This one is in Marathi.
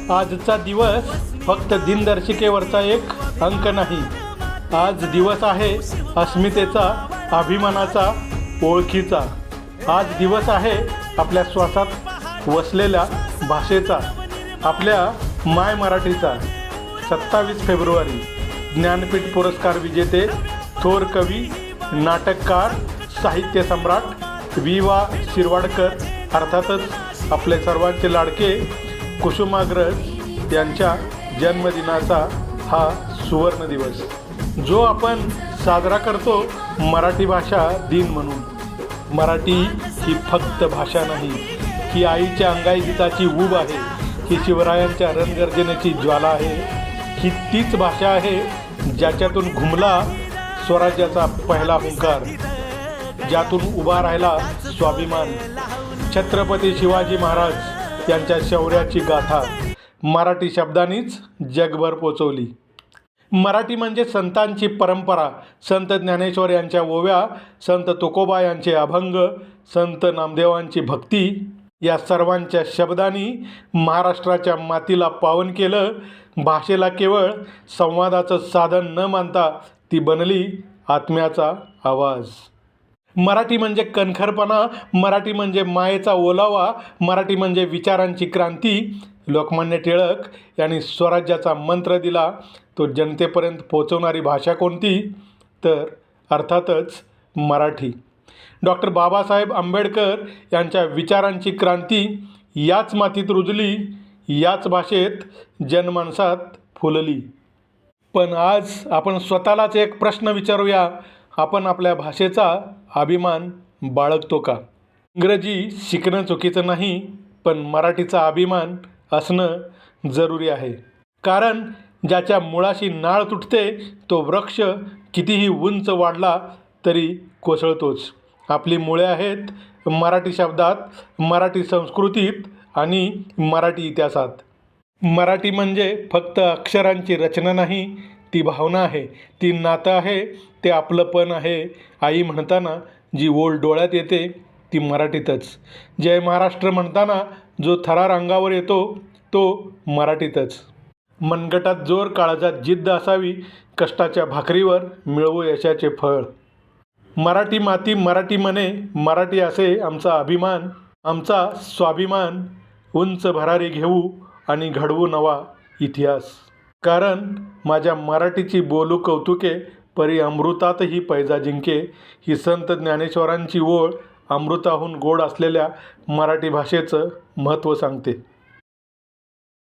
आजचा दिवस फक्त दिनदर्शिकेवरचा एक अंक नाही. आज दिवस आहे अस्मितेचा, अभिमानाचा, ओळखीचा. आज दिवस आहे आपल्या श्वासात वसलेल्या भाषेचा, आपल्या माय मराठीचा. 27 फेब्रुवारी ज्ञानपीठ पुरस्कार विजेते, थोर कवी, नाटककार, साहित्य सम्राट वि.वा. शिरवाडकर, अर्थातच आपले सर्वांचे लाडके कुसुमाग्रज यांच्या जन्मदिनाचा हा सुवर्ण दिवस, जो आपण साजरा करतो मराठी भाषा दिन म्हणून. मराठी ही फक्त भाषा नाही, ही आईच्या अंगाई गीताची ऊब आहे, ही शिवरायांच्या रणगर्जनेची ज्वाला आहे. ही तीच भाषा आहे ज्याच्यातून घुमला स्वराज्याचा पहिला हुंकार, ज्यातून उभा राहिला स्वाभिमान. छत्रपती शिवाजी महाराज यांच्या शौर्याची गाथा मराठी शब्दांनीच जगभर पोचवली. मराठी म्हणजे संतांची परंपरा, संत ज्ञानेश्वर यांच्या ओव्या, संत तुकोबा यांचे अभंग, संत नामदेवांची भक्ती. या सर्वांच्या शब्दांनी महाराष्ट्राच्या मातीला पावन केलं. भाषेला केवळ संवादाचं साधन न मानता ती बनली आत्म्याचा आवाज. मराठी म्हणजे कणखरपणा, मराठी म्हणजे मायेचा ओलावा, मराठी म्हणजे विचारांची क्रांती. लोकमान्य टिळक यांनी स्वराज्याचा मंत्र दिला, तो जनतेपर्यंत पोचवणारी भाषा कोणती? तर अर्थातच मराठी. डॉक्टर बाबासाहेब आंबेडकर यांच्या विचारांची क्रांती याच मातीत रुजली, याच भाषेत जनमानसात फुलली. पण आज आपण स्वतःलाच एक प्रश्न विचारूया, आपण आपल्या भाषेचा अभिमान बाळगतो का? इंग्रजी शिकणं चुकीचं नाही, पण मराठीचा अभिमान असणं जरुरी आहे. कारण ज्याच्या मुळाशी नाळ तुटते तो वृक्ष कितीही उंच वाढला तरी कोसळतोच. आपली मुळे आहेत मराठी शब्दात, मराठी संस्कृतीत आणि मराठी इतिहासात. मराठी म्हणजे फक्त अक्षरांची रचना नाही, ती भावना आहे, ती नातं आहे, ते आपलंपण आहे. आई म्हणताना जी ओळ डोळ्यात येते ती मराठीतच. जय महाराष्ट्र म्हणताना जो थरार अंगावर येतो तो मराठीतच. मनगटात जोर, काळजात जिद्द असावी, कष्टाच्या भाकरीवर मिळवू यशाचे फळ. मराठी माती, मराठी मने, मराठी असे आमचा अभिमान, आमचा स्वाभिमान. उंच भरारी घेऊ आणि घडवू नवा इतिहास. कारण माझ्या मराठीची बोलू कौतुके, परी अमृतातही पैजा जिंके. ही संत ज्ञानेश्वरांची ओळ अमृताहून गोड असलेल्या मराठी भाषेचं महत्त्व सांगते.